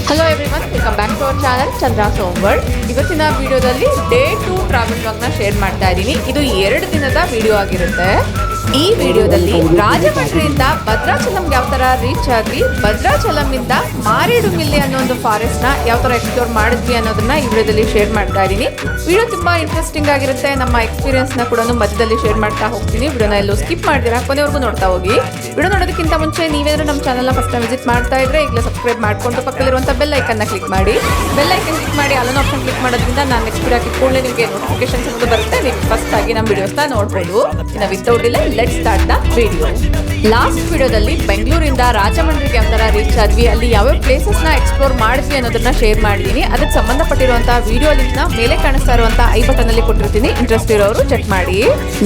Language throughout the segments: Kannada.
Hello everyone, welcome back to our channel Chandra ಸೋಮ್ವರ್ಡ್. ಇವತ್ತಿನ ವಿಡಿಯೋದಲ್ಲಿ ಡೇ 2 ಟ್ರಾವೆಲ್ ವ್ಲಾಗ್ನ ಶೇರ್ ಮಾಡ್ತಾ ಇದ್ದೀನಿ. ಇದು 2 ದಿನದ ವಿಡಿಯೋ ಆಗಿರುತ್ತೆ. ಈ ವಿಡಿಯೋದಲ್ಲಿ ರಾಜಮಂಡ್ರಿಯಿಂದ ಭದ್ರಾಚಲಂ ಯಾವ ತರ ರೀಚ್ ಆದ್ವಿ, ಭದ್ರಾಚಲಂ ಇಂದ ಮಾರೇಡುಮಿಲ್ಲಿ ಅನ್ನೋ ಒಂದು ಫಾರೆಸ್ಟ್ ನ ಯಾವ ತರ ಎಕ್ಸ್ಪ್ಲೋರ್ ಮಾಡಿದ್ವಿ ಅನ್ನೋದನ್ನ ಈ ವಿಡಿಯೋದಲ್ಲಿ ಶೇರ್ ಮಾಡ್ತಾ ಇದ್ದೀನಿ. ವಿಡಿಯೋ ತುಂಬಾ ಇಂಟ್ರೆಸ್ಟಿಂಗ್ ಆಗಿರುತ್ತೆ. ನಮ್ಮ ಎಕ್ಸ್ಪೀರಿಯನ್ಸ್ ನ ಕೂಡ ಮಧ್ಯದಲ್ಲಿ ಶೇರ್ ಮಾಡ್ತಾ ಹೋಗ್ತೀನಿ. ವಿಡಿಯೋನ ಎಲ್ಲೂ ಸ್ಕಿಪ್ ಮಾಡಿದಿರಾ, ಕೊನೆವರೆಗೂ ನೋಡ್ತಾ ಹೋಗಿ. ವಿಡಿಯೋ ನೋಡೋದಕ್ಕಿಂತ ಮುಂಚೆ ನೀವೇನಾದ್ರೂ ನಮ್ಮ ಚಾನಲ್ ನ ಫಸ್ಟ್ ಟೈಮ್ ವಿಸಿಟ್ ಮಾಡ್ತಾ ಇದ್ರೆ ಈಗಲೇ ಸಬ್ಸ್ಕ್ರೈಬ್ ಮಾಡ್ಕೊಂಡು ಪಕ್ಕದಲ್ಲಿರುವಂತ ಬೆಲ್ ಐಕನ್ ನ ಕ್ಲಿಕ್ ಮಾಡಿ. ಬೆಲ್ ಐಕನ್ ಕ್ಲಿಕ್ ಮಾಡಿ ಅಲ್ಲೊಂದು ಆಪ್ಷನ್ ಕ್ಲಿಕ್ ಮಾಡೋದ್ರಿಂದ ನಾನು ನೆಕ್ಸ್ಟ್ ವಿಡಿಯೋ ಹಾಕಿದ ಕೂಡಲೇ ನಿಮಗೆ ನೋಟಿಫಿಕೇಶನ್ಸ್ ಅನ್ನೋದು ಬರುತ್ತೆ. ನೀವು ಫಸ್ಟ್ ಆಗಿ ನಮ್ಮ ವಿಡಿಯೋಸ್ನ ನೋಡ್ಬೋದು. ಇನ್ನು without delay let's start the video. Last ವಿಡಿಯೋದಲ್ಲಿ ಬೆಂಗಳೂರಿಂದ ರಾಜಮಂಡ್ರಿಗೆ ಯಾವ ತರ ರೀಚ್ ಆದ್ವಿ, ಅಲ್ಲಿ ಯಾವ್ಯಾವ ಪ್ಲೇಸಸ್ ನ ಎಕ್ಸ್ಪ್ಲೋರ್ ಮಾಡಿದ್ವಿ ಅನ್ನೋದನ್ನ ಶೇರ್ ಮಾಡಿದೀನಿ. ಅದಕ್ಕೆ ಸಂಬಂಧಪಟ್ಟಿರುವಂತಹ ವಿಡಿಯೋ ಲಿಂಕ್ ನ ಮೇಲೆ ಕಾಣಿಸ್ತಾ ಇರುವಂತಹ ಐ ಬಟನ್ ಅಲ್ಲಿ ಕೊಟ್ಟಿರ್ತೀನಿ. ಇಂಟ್ರೆಸ್ಟ್ ಇರೋರು ಚೆಕ್ ಮಾಡಿ.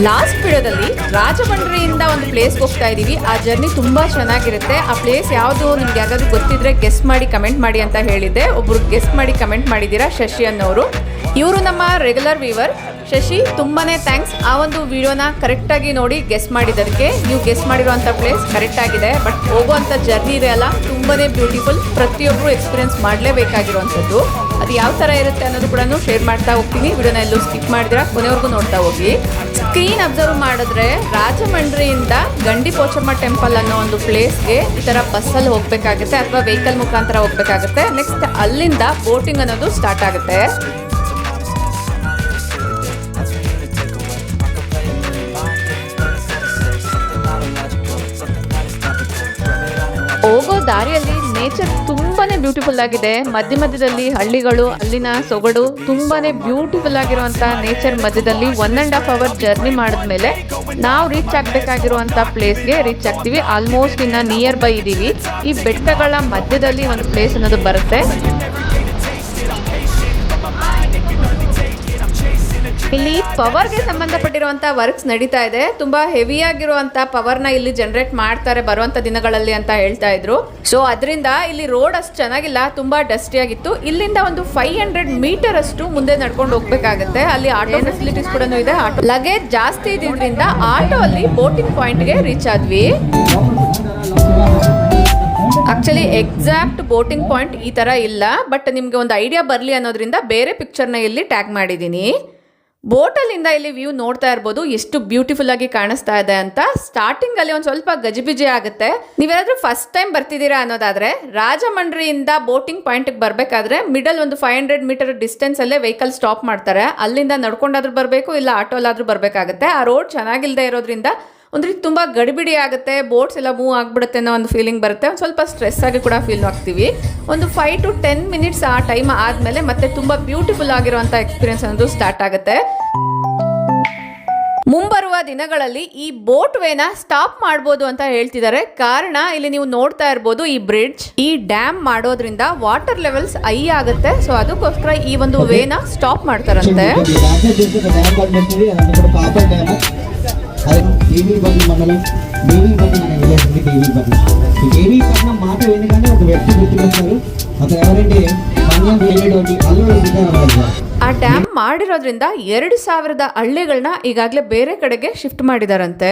ಲಾಸ್ಟ್ ವಿಡಿಯೋದಲ್ಲಿ ರಾಜಮಂಡ್ರಿಯಿಂದ ಒಂದು ಪ್ಲೇಸ್ ಹೋಗ್ತಾ ಇದೀವಿ. ಆ ಜರ್ನಿ ತುಂಬಾ ಚೆನ್ನಾಗಿರುತ್ತೆ. ಆ ಪ್ಲೇಸ್ ಯಾವುದು ನಿಮ್ಗೆ ಯಾವ್ದಾದ್ರು ಗೊತ್ತಿದ್ರೆ ಗೆಸ್ಟ್ ಮಾಡಿ ಕಮೆಂಟ್ ಮಾಡಿ ಅಂತ ಹೇಳಿದ್ದೆ. ಒಬ್ರು ಗೆಸ್ಟ್ ಮಾಡಿ ಕಮೆಂಟ್ ಮಾಡಿದ್ದೀರಾ, ಶಶಿ ಅನ್ನೋರು. ಇವರು ನಮ್ಮ ರೆಗ್ಯುಲರ್ ವ್ಯೂವರ್. ಶಶಿ, ತುಂಬಾನೇ ಥ್ಯಾಂಕ್ಸ್. ಆ ಒಂದು ವಿಡಿಯೋನ ಕರೆಕ್ಟ್ ಆಗಿ ನೋಡಿ ಗೆಸ್ಟ್ ಮಾಡಿದ್ದಕ್ಕೆ. ನೀವು ಗೆಸ್ಟ್ ಮಾಡಿರುವಂತ ಪ್ಲೇಸ್ ಕರೆಕ್ಟ್ ಆಗಿದೆ, ಬಟ್ ಹೋಗುವಂತ ಜರ್ನಿ ಇದೆ ಅಲ್ಲ, ತುಂಬಾನೇ ಬ್ಯೂಟಿಫುಲ್. ಪ್ರತಿಯೊಬ್ಬರು ಎಕ್ಸ್ಪೀರಿಯನ್ಸ್ ಮಾಡಲೇಬೇಕಾಗಿರುವಂಥದ್ದು. ಅದು ಯಾವ ತರ ಇರುತ್ತೆ ಅನ್ನೋದು ಕೂಡ ಶೇರ್ ಮಾಡ್ತಾ ಹೋಗ್ತೀನಿ. ವಿಡಿಯೋನ ಎಲ್ಲೂ ಸ್ಕಿಪ್ ಮಾಡಿದ್ರೆ ಕೊನೆವರೆಗೂ ನೋಡ್ತಾ ಹೋಗಿ. ಸ್ಕ್ರೀನ್ ಅಬ್ಸರ್ವ್ ಮಾಡಿದ್ರೆ ರಾಜಮಂಡ್ರಿಯಿಂದ ಗಂಡಿ ಪೋಚಮ್ಮ ಟೆಂಪಲ್ ಅನ್ನೋ ಒಂದು ಪ್ಲೇಸ್ಗೆ ಈ ತರ ಬಸ್ಸಲ್ಲಿ ಹೋಗ್ಬೇಕಾಗುತ್ತೆ ಅಥವಾ ವೆಹಿಕಲ್ ಮುಖಾಂತರ ಹೋಗ್ಬೇಕಾಗುತ್ತೆ. ನೆಕ್ಸ್ಟ್ ಅಲ್ಲಿಂದ ಬೋಟಿಂಗ್ ಅನ್ನೋದು ಸ್ಟಾರ್ಟ್ ಆಗುತ್ತೆ. ಹೋಗೋ ದಾರಿಯಲ್ಲಿ ನೇಚರ್ ತುಂಬಾನೇ ಬ್ಯೂಟಿಫುಲ್ ಆಗಿದೆ. ಮಧ್ಯದಲ್ಲಿ ಹಳ್ಳಿಗಳು, ಅಲ್ಲಿನ ಸೊಗಡು, ತುಂಬಾನೇ ಬ್ಯೂಟಿಫುಲ್ ಆಗಿರುವಂತ ನೇಚರ್ ಮಧ್ಯದಲ್ಲಿ 1.5 hour ಜರ್ನಿ ಮಾಡಿದ್ಮೇಲೆ ನಾವು ರೀಚ್ ಆಗ್ಬೇಕಾಗಿರುವಂತ ಪ್ಲೇಸ್ಗೆ ರೀಚ್ ಆಗ್ತೀವಿ. ಆಲ್ಮೋಸ್ಟ್ ಇನ್ನ ನಿಯರ್ ಬೈ ಇದೀವಿ. ಈ ಬೆಟ್ಟಗಳ ಮಧ್ಯದಲ್ಲಿ ಒಂದು ಪ್ಲೇಸ್ ಅನ್ನೋದು ಬರುತ್ತೆ. ಇಲ್ಲಿ ಪವರ್ಗೆ ಸಂಬಂಧಪಟ್ಟಿರುವಂತ ವರ್ಕ್ಸ್ ನಡೀತಾ ಇದೆ. ತುಂಬಾ ಹೆವಿ ಆಗಿರುವಂತ ಪವರ್ ನ ಇಲ್ಲಿ ಜನರೇಟ್ ಮಾಡ್ತಾರೆ ಬರುವಂತ ದಿನಗಳಲ್ಲಿ ಅಂತ ಹೇಳ್ತಾ ಇದ್ರು. ಸೊ ಅದರಿಂದ ಇಲ್ಲಿ ರೋಡ್ ಅಷ್ಟು ಚೆನ್ನಾಗಿಲ್ಲ, ತುಂಬಾ ಡಸ್ಟಿ ಆಗಿತ್ತು. ಇಲ್ಲಿಂದ ಒಂದು 500 ಮೀಟರ್ ಅಷ್ಟು ಮುಂದೆ ನಡ್ಕೊಂಡು ಹೋಗ್ಬೇಕಾಗತ್ತೆ. ಅಲ್ಲಿ ಆಟೋ ಫೆಸಿಲಿಟೀಸ್ ಕೂಡ ಇದೆ. ಲಗೇಜ್ ಜಾಸ್ತಿ ಇದ್ರಿಂದ ಆಟೋ ಅಲ್ಲಿ ಬೋಟಿಂಗ್ ಪಾಯಿಂಟ್ ಗೆ ರೀಚ್ ಆದ್ವಿ. ಆಕ್ಚುಲಿ ಎಕ್ಸಾಕ್ಟ್ ಬೋಟಿಂಗ್ ಪಾಯಿಂಟ್ ಈ ತರ ಇಲ್ಲ, ಬಟ್ ನಿಮ್ಗೆ ಒಂದು ಐಡಿಯಾ ಬರ್ಲಿ ಅನ್ನೋದ್ರಿಂದ ಬೇರೆ ಪಿಕ್ಚರ್ನ ಇಲ್ಲಿ ಟ್ಯಾಗ್ ಮಾಡಿದೀನಿ. ಬೋಟಲ್ಲಿಂದ ಇಲ್ಲಿ ವ್ಯೂ ನೋಡ್ತಾ ಇರ್ಬೋದು, ಎಷ್ಟು ಬ್ಯೂಟಿಫುಲ್ ಆಗಿ ಕಾಣಿಸ್ತಾ ಇದೆ ಅಂತ. ಸ್ಟಾರ್ಟಿಂಗ್ ಅಲ್ಲಿ ಒಂದ್ ಸ್ವಲ್ಪ ಗಜಿಬಿಜಿ ಆಗುತ್ತೆ. ನೀವೇನಾದ್ರೂ ಫಸ್ಟ್ ಟೈಮ್ ಬರ್ತಿದ್ದೀರಾ ಅನ್ನೋದಾದ್ರೆ ರಾಜಮಂಡ್ರಿಯಿಂದ ಬೋಟಿಂಗ್ ಪಾಯಿಂಟ್ ಬರ್ಬೇಕಾದ್ರೆ ಮಿಡಲ್ ಒಂದು 500 ಮೀಟರ್ ಡಿಸ್ಟೆನ್ಸ್ ಅಲ್ಲೇ ವೆಹಿಕಲ್ ಸ್ಟಾಪ್ ಮಾಡ್ತಾರೆ. ಅಲ್ಲಿಂದ ನಡ್ಕೊಂಡಾದ್ರೂ ಬರ್ಬೇಕು, ಇಲ್ಲ ಆಟೋಲಾದ್ರೂ ಬರ್ಬೇಕಾಗುತ್ತೆ. ಆ ರೋಡ್ ಚೆನ್ನಾಗಿಲ್ದೇ ಇರೋದ್ರಿಂದ ಒಂದು ತುಂಬಾ ಗಡಿಬಿಡಿ ಆಗುತ್ತೆ. ಬೋಟ್ಸ್ ಎಲ್ಲ ಮೂವ್ ಆಗ್ಬಿಡುತ್ತೆ ಅನ್ನೋ ಒಂದು ಫೀಲಿಂಗ್ ಬರುತ್ತೆ. ಒಂದು ಸ್ವಲ್ಪ ಸ್ಟ್ರೆಸ್ ಆಗಿ ಕೂಡ ಫೀಲ್ ಆಗ್ತೀವಿ. ಒಂದು 5 to 10 ಮಿನಿಟ್ಸ್ ಆ ಟೈಮ್ ಆದ್ಮೇಲೆ ಮತ್ತೆ ತುಂಬಾ ಬ್ಯೂಟಿಫುಲ್ ಆಗಿರುವಂತ ಎಕ್ಸ್ಪೀರಿಯನ್ಸ್ ಅನ್ನೋದು ಸ್ಟಾರ್ಟ್ ಆಗುತ್ತೆ. ಮುಂಬರುವ ದಿನಗಳಲ್ಲಿ ಈ ಬೋಟ್ ವೇನ ಸ್ಟಾಪ್ ಮಾಡಬಹುದು ಅಂತ ಹೇಳ್ತಿದ್ದಾರೆ. ಕಾರಣ ಇಲ್ಲಿ ನೀವು ನೋಡ್ತಾ ಇರಬಹುದು, ಈ ಬ್ರಿಡ್ಜ್, ಈ ಡ್ಯಾಮ್ ಮಾಡೋದ್ರಿಂದ ವಾಟರ್ ಲೆವೆಲ್ಸ್ ಹೈ ಆಗುತ್ತೆ. ಸೊ ಅದಕ್ಕೋಸ್ಕರ ಈ ಒಂದು ವೇನ ಸ್ಟಾಪ್ ಮಾಡ್ತಾರಂತೆ. మండలం దేవీపట్నం అనే విలేజ్ ఉంది. దేవీపట్నం మాట ఎందుకంటే ఒక వ్యక్తి గుర్తుకొస్తారు. అతను ఎవరంటే మన్యం వెళ్ళేటువంటి అల్లుడు. ಆ ಡ್ಯಾಮ್ ಮಾಡಿರೋದ್ರಿಂದ 2000 ಹಳ್ಳಿಗಳನ್ನ ಈಗಾಗಲೇ ಬೇರೆ ಕಡೆಗೆ ಶಿಫ್ಟ್ ಮಾಡಿದಾರಂತೆ.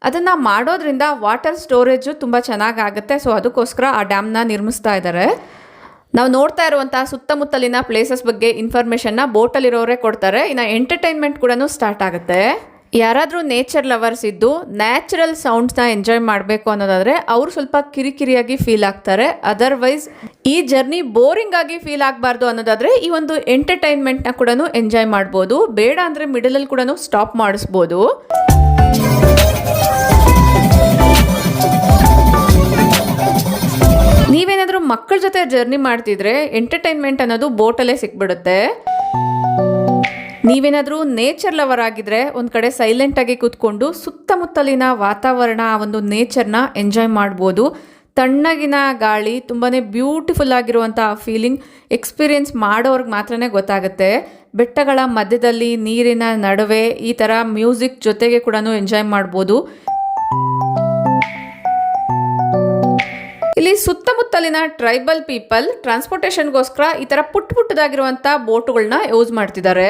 ಅದನ್ನ ಮಾಡೋದ್ರಿಂದ ವಾಟರ್ ಸ್ಟೋರೇಜ್ ತುಂಬಾ ಚೆನ್ನಾಗಾಗುತ್ತೆ. ಸೊ ಅದಕ್ಕೋಸ್ಕರ ಆ ಡ್ಯಾಮ್ನ ನಿರ್ಮಿಸ್ತಾ ಇದ್ದಾರೆ. ನಾವು ನೋಡ್ತಾ ಇರುವಂತಹ ಸುತ್ತಮುತ್ತಲಿನ ಪ್ಲೇಸಸ್ ಬಗ್ಗೆ ಇನ್ಫಾರ್ಮೇಶನ್ನ ಬೋಟಲ್ಲಿರೋರೇ ಕೊಡ್ತಾರೆ. ಇನ್ನು ಎಂಟರ್ಟೈನ್ಮೆಂಟ್ ಕೂಡ ಸ್ಟಾರ್ಟ್ ಆಗುತ್ತೆ. ಯಾರಾದರೂ ನೇಚರ್ ಲವರ್ಸ್ ಇದ್ದು ನ್ಯಾಚುರಲ್ ಸೌಂಡ್ಸ್ನ ಎಂಜಾಯ್ ಮಾಡಬೇಕು ಅನ್ನೋದಾದರೆ ಅವರು ಸ್ವಲ್ಪ ಕಿರಿಕಿರಿಯಾಗಿ ಫೀಲ್ ಆಗ್ತಾರೆ. ಅದರ್ವೈಸ್ ಈ ಜರ್ನಿ ಬೋರಿಂಗ್ ಆಗಿ ಫೀಲ್ ಆಗಬಾರ್ದು ಅನ್ನೋದಾದರೆ ಈ ಒಂದು ಎಂಟರ್ಟೈನ್ಮೆಂಟ್ನ ಕೂಡ ಎಂಜಾಯ್ ಮಾಡ್ಬೋದು. ಬೇಡ ಅಂದರೆ ಮಿಡಲಲ್ಲಿ ಕೂಡ ಸ್ಟಾಪ್ ಮಾಡಿಸ್ಬೋದು. ನೀವೇನಾದರೂ ಮಕ್ಕಳ ಜೊತೆ ಜರ್ನಿ ಮಾಡ್ತಿದ್ರೆ ಎಂಟರ್ಟೈನ್ಮೆಂಟ್ ಅನ್ನೋದು ಬೋಟಲ್ಲೇ ಸಿಕ್ಬಿಡುತ್ತೆ. ನೀವೇನಾದರೂ ನೇಚರ್ ಲವರ್ ಆಗಿದ್ರೆ ಒಂದು ಕಡೆ ಸೈಲೆಂಟ್ ಆಗಿ ಕೂತ್ಕೊಂಡು ಸುತ್ತಮುತ್ತಲಿನ ವಾತಾವರಣ, ಆ ಒಂದು ನೇಚರ್ನ ಎಂಜಾಯ್ ಮಾಡ್ಬೋದು. ತಣ್ಣಗಿನ ಗಾಳಿ, ತುಂಬಾ ಬ್ಯೂಟಿಫುಲ್ ಆಗಿರುವಂಥ ಫೀಲಿಂಗ್ ಎಕ್ಸ್ಪೀರಿಯನ್ಸ್ ಮಾಡೋರ್ಗೆ ಮಾತ್ರನೇ ಗೊತ್ತಾಗುತ್ತೆ. ಬೆಟ್ಟಗಳ ಮಧ್ಯದಲ್ಲಿ ನೀರಿನ ನಡುವೆ ಈ ಥರ ಮ್ಯೂಸಿಕ್ ಜೊತೆಗೆ ಕೂಡ ಎಂಜಾಯ್ ಮಾಡ್ಬೋದು. ಇಲ್ಲಿ ಸುತ್ತಮುತ್ತಲಿನ ಟ್ರೈಬಲ್ ಪೀಪಲ್ ಟ್ರಾನ್ಸ್ಪೋರ್ಟೇಷನ್ಗೋಸ್ಕರ ಈ ಥರ ಪುಟ್ಟದಾಗಿರುವಂಥ ಬೋಟುಗಳನ್ನ ಯೂಸ್ ಮಾಡ್ತಿದ್ದಾರೆ.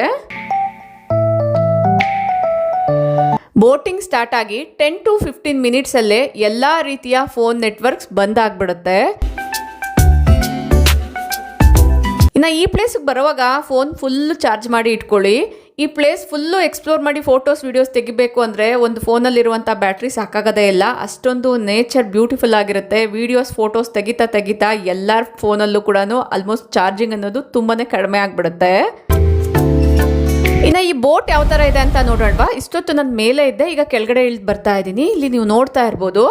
ಬೋಟಿಂಗ್ ಸ್ಟಾರ್ಟ್ ಆಗಿ 10 to 15 ಮಿನಿಟ್ಸಲ್ಲೇ ಎಲ್ಲ ರೀತಿಯ ಫೋನ್ ನೆಟ್ವರ್ಕ್ಸ್ ಬಂದ್ ಆಗ್ಬಿಡುತ್ತೆ. ಇನ್ನು ಈ ಪ್ಲೇಸ್ಗೆ ಬರುವಾಗ ಫೋನ್ ಫುಲ್ ಚಾರ್ಜ್ ಮಾಡಿ ಇಟ್ಕೊಳ್ಳಿ. ಈ ಪ್ಲೇಸ್ ಫುಲ್ಲು ಎಕ್ಸ್ಪ್ಲೋರ್ ಮಾಡಿ ಫೋಟೋಸ್ ವಿಡಿಯೋಸ್ ತೆಗಿಬೇಕು ಅಂದರೆ ಒಂದು ಫೋನಲ್ಲಿರುವಂಥ ಬ್ಯಾಟ್ರಿ ಸಾಕಾಗೋದೇ ಇಲ್ಲ. ಅಷ್ಟೊಂದು ನೇಚರ್ ಬ್ಯೂಟಿಫುಲ್ ಆಗಿರುತ್ತೆ. ವಿಡಿಯೋಸ್ ಫೋಟೋಸ್ ತೆಗಿತಾ ಎಲ್ಲರ ಫೋನಲ್ಲೂ ಕೂಡ ಆಲ್ಮೋಸ್ಟ್ ಚಾರ್ಜಿಂಗ್ ಅನ್ನೋದು ತುಂಬಾ ಕಡಿಮೆ ಆಗಿಬಿಡುತ್ತೆ. ಇನ್ನು ಈ ಬೋಟ್ ಯಾವ ಥರ ಇದೆ ಅಂತ ನೋಡೋಣವಾ. ಇಷ್ಟೊತ್ತು ನನ್ನ ಮೇಲೆ ಇದ್ದೆ, ಈಗ ಕೆಳಗಡೆ ಇಳಿದು ಬರ್ತಾ ಇದ್ದೀನಿ. ಇಲ್ಲಿ ನೀವು ನೋಡ್ತಾ ಇರ್ಬೋದು.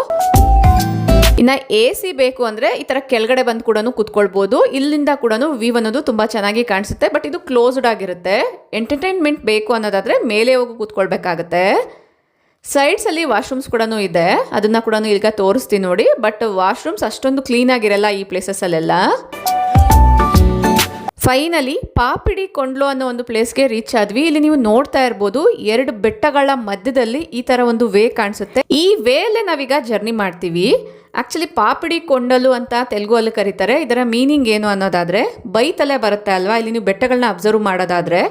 ಇನ್ನು AC ಬೇಕು ಅಂದರೆ ಈ ಥರ ಕೆಳಗಡೆ ಬಂದು ಕೂಡ ಕೂತ್ಕೊಳ್ಬೋದು. ಇಲ್ಲಿಂದ ಕೂಡ ವ್ಯೂ ಅನ್ನೋದು ತುಂಬ ಚೆನ್ನಾಗಿ ಕಾಣಿಸುತ್ತೆ. ಬಟ್ ಇದು ಕ್ಲೋಸ್ಡ್ ಆಗಿರುತ್ತೆ. ಎಂಟರ್ಟೈನ್ಮೆಂಟ್ ಬೇಕು ಅನ್ನೋದಾದರೆ ಮೇಲೆ ಹೋಗಿ ಕೂತ್ಕೊಳ್ಬೇಕಾಗತ್ತೆ. ಸೈಡ್ಸಲ್ಲಿ ವಾಶ್ರೂಮ್ಸ್ ಕೂಡ ಇದೆ, ಅದನ್ನು ಕೂಡ ಈಗ ತೋರಿಸ್ತೀನಿ ನೋಡಿ. ಬಟ್ ವಾಶ್ರೂಮ್ಸ್ ಅಷ್ಟೊಂದು ಕ್ಲೀನ್ ಆಗಿರಲ್ಲ ಈ ಪ್ಲೇಸಸ್ಸಲ್ಲೆಲ್ಲ. ಫೈನಲಿ ಪಾಪಿಡಿ ಕೊಂಡ್ಲು ಅನ್ನೋ ಒಂದು ಪ್ಲೇಸ್ಗೆ ರೀಚ್ ಆದ್ವಿ. ಇಲ್ಲಿ ನೀವು ನೋಡ್ತಾ ಇರ್ಬೋದು 2 ಬೆಟ್ಟಗಳ ಮಧ್ಯದಲ್ಲಿ ಈ ತರ ಒಂದು ವೇ ಕಾಣಿಸುತ್ತೆ. ಈ ವೇ ಅಲ್ಲೇ ನಾವೀಗ ಜರ್ನಿ ಮಾಡ್ತೀವಿ. ಆಕ್ಚುಲಿ ಪಾಪಿಡಿ ಕೊಂಡಲು ಅಂತ ತೆಲುಗು ಅಲ್ಲಿ ಕರೀತಾರೆ. ಇದರ ಮೀನಿಂಗ್ ಏನು ಅನ್ನೋದಾದ್ರೆ ಬೈತಲೆ ಬರುತ್ತೆ ಅಲ್ವಾ. ಇಲ್ಲಿ ನೀವು ಬೆಟ್ಟಗಳನ್ನ ಅಬ್ಸರ್ವ್ ಮಾಡೋದಾದ್ರೆ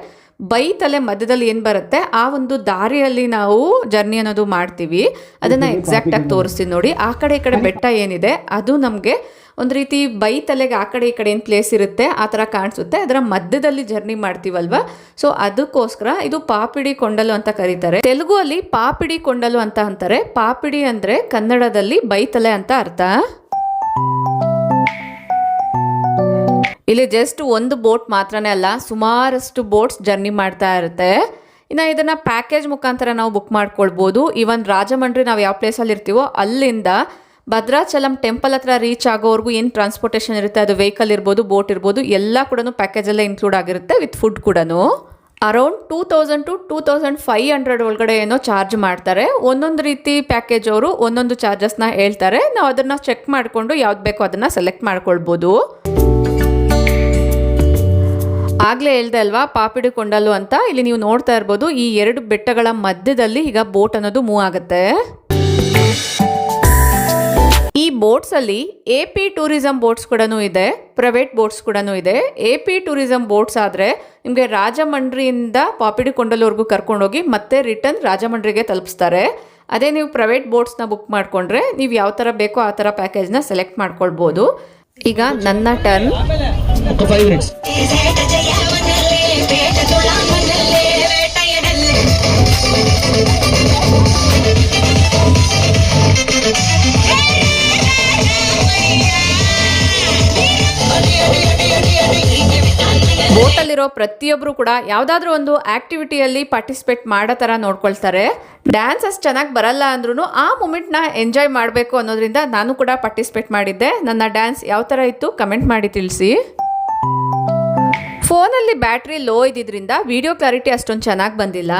ಬೈತಲೆ ಮಧ್ಯದಲ್ಲಿ ಏನು ಬರುತ್ತೆ ಆ ಒಂದು ದಾರಿಯಲ್ಲಿ ನಾವು ಜರ್ನಿ ಅನ್ನೋದು ಮಾಡ್ತೀವಿ. ಅದನ್ನ ಎಕ್ಸಾಕ್ಟ್ ಆಗಿ ತೋರಿಸ್ತೀನಿ ನೋಡಿ. ಆ ಕಡೆ ಈ ಕಡೆ ಬೆಟ್ಟ ಏನಿದೆ ಅದು ನಮಗೆ ಒಂದು ರೀತಿ ಬೈತಲೆಗೆ ಆ ಕಡೆ ಈ ಕಡೆ ಏನು ಪ್ಲೇಸ್ ಇರುತ್ತೆ ಆ ಥರ ಕಾಣಿಸುತ್ತೆ. ಅದರ ಮಧ್ಯದಲ್ಲಿ ಜರ್ನಿ ಮಾಡ್ತೀವಲ್ವಾ, ಸೊ ಅದಕ್ಕೋಸ್ಕರ ಇದು ಪಾಪಿಡಿ ಕೊಂಡಲು ಅಂತ ಕರೀತಾರೆ. ತೆಲುಗು ಅಲ್ಲಿ ಪಾಪಿಡಿ ಕೊಂಡಲು ಅಂತ ಅಂತಾರೆ. ಪಾಪಿಡಿ ಅಂದ್ರೆ ಕನ್ನಡದಲ್ಲಿ ಬೈತಲೆ ಅಂತ ಅರ್ಥ. ಇಲ್ಲಿ ಜಸ್ಟ್ ಒಂದು ಬೋಟ್ ಮಾತ್ರನೇ ಅಲ್ಲ, ಸುಮಾರಷ್ಟು ಬೋಟ್ಸ್ ಜರ್ನಿ ಮಾಡ್ತಾ ಇರುತ್ತೆ. ಇನ್ನು ಇದನ್ನ ಪ್ಯಾಕೇಜ್ ಮುಖಾಂತರ ನಾವು ಬುಕ್ ಮಾಡ್ಕೊಳ್ಬೋದು. ಈವನ್ ರಾಜಮಂಡ್ರಿ ನಾವು ಯಾವ ಪ್ಲೇಸಲ್ಲಿ ಇರ್ತೀವೋ ಅಲ್ಲಿಂದ ಭದ್ರಾಚಲಂ ಟೆಂಪಲ್ ಹತ್ರ ರೀಚ್ ಆಗೋವರೆಗೂ ಏನು ಟ್ರಾನ್ಸ್ಪೋರ್ಟೇಷನ್ ಇರುತ್ತೆ, ಅದು ವೆಹಿಕಲ್ ಇರ್ಬೋದು, ಬೋಟ್ ಇರ್ಬೋದು, ಎಲ್ಲ ಕೂಡ ಪ್ಯಾಕೇಜಲ್ಲೇ ಇನ್ಕ್ಲೂಡ್ ಆಗಿರುತ್ತೆ ವಿತ್ ಫುಡ್ ಕೂಡ. ಅರೌಂಡ್ 2000 to 2500 ಒಳಗಡೆ ಏನೋ ಚಾರ್ಜ್ ಮಾಡ್ತಾರೆ. ಒಂದೊಂದು ರೀತಿ ಪ್ಯಾಕೇಜ್ ಅವರು ಒಂದೊಂದು ಚಾರ್ಜಸ್ನ ಹೇಳ್ತಾರೆ. ನಾವು ಅದನ್ನು ಚೆಕ್ ಮಾಡಿಕೊಂಡು ಯಾವ್ದು ಬೇಕೋ ಅದನ್ನು ಸೆಲೆಕ್ಟ್ ಮಾಡ್ಕೊಳ್ಬೋದು. ಆಗ್ಲೇ ಹೇಳ್ದೆ ಅಲ್ವಾ ಪಾಪಿಡಿ ಕೊಂಡಲು ಅಂತ. ಇಲ್ಲಿ ನೀವು ನೋಡ್ತಾ ಇರ್ಬೋದು ಈ 2 ಬೆಟ್ಟಗಳ ಮಧ್ಯದಲ್ಲಿ ಈಗ ಬೋಟ್ ಅನ್ನೋದು ಮೂವ್ ಆಗುತ್ತೆ. ಈ ಬೋಟ್ಸ್ ಅಲ್ಲಿ AP ಟೂರಿಸಂ ಬೋಟ್ಸ್ ಕೂಡ ಇದೆ, ಪ್ರೈವೇಟ್ ಬೋಟ್ಸ್ ಕೂಡ ಇದೆ. AP ಟೂರಿಸಂ ಬೋಟ್ಸ್ ಆದ್ರೆ ನಿಮಗೆ ರಾಜಮಂಡ್ರಿಯಿಂದ ಪಾಪಿಡಿ ಕೊಂಡಲ್ವರೆಗೂ ಕರ್ಕೊಂಡೋಗಿ ಮತ್ತೆ ರಿಟರ್ನ್ ರಾಜಮಂಡ್ರಿಗೆ ತಲುಪಿಸ್ತಾರೆ. ಅದೇ ನೀವು ಪ್ರೈವೇಟ್ ಬೋಟ್ಸ್ನ ಬುಕ್ ಮಾಡ್ಕೊಂಡ್ರೆ ನೀವು ಯಾವ ಥರ ಬೇಕೋ ಆ ಥರ ಪ್ಯಾಕೇಜ್ನ ಸೆಲೆಕ್ಟ್ ಮಾಡ್ಕೊಳ್ಬೋದು. ಈಗ ನನ್ನ ಟರ್ನ್. ಬೋಟಲ್ಲಿರೋ ಪ್ರತಿಯೊಬ್ಬರು ಕೂಡ ಯಾವುದಾದ್ರೂ ಒಂದು ಆಕ್ಟಿವಿಟಿಯಲ್ಲಿ ಪಾರ್ಟಿಸಿಪೇಟ್ ಮಾಡೋ ಥರ ನೋಡ್ಕೊಳ್ತಾರೆ. ಡ್ಯಾನ್ಸ್ ಅಷ್ಟು ಚೆನ್ನಾಗಿ ಬರಲ್ಲ ಅಂದ್ರೂ ಆ ಮೂಮೆಂಟ್ನ ಎಂಜಾಯ್ ಮಾಡಬೇಕು ಅನ್ನೋದ್ರಿಂದ ನಾನು ಕೂಡ ಪಾರ್ಟಿಸಿಪೇಟ್ ಮಾಡಿದ್ದೆ. ನನ್ನ ಡ್ಯಾನ್ಸ್ ಯಾವ ಥರ ಇತ್ತು ಕಮೆಂಟ್ ಮಾಡಿ ತಿಳಿಸಿ. ಫೋನಲ್ಲಿ ಬ್ಯಾಟ್ರಿ ಲೋ ಇದ್ದಿದ್ರಿಂದ ವಿಡಿಯೋ ಕ್ಲಾರಿಟಿ ಅಷ್ಟೊಂದು ಚೆನ್ನಾಗಿ ಬಂದಿಲ್ಲ.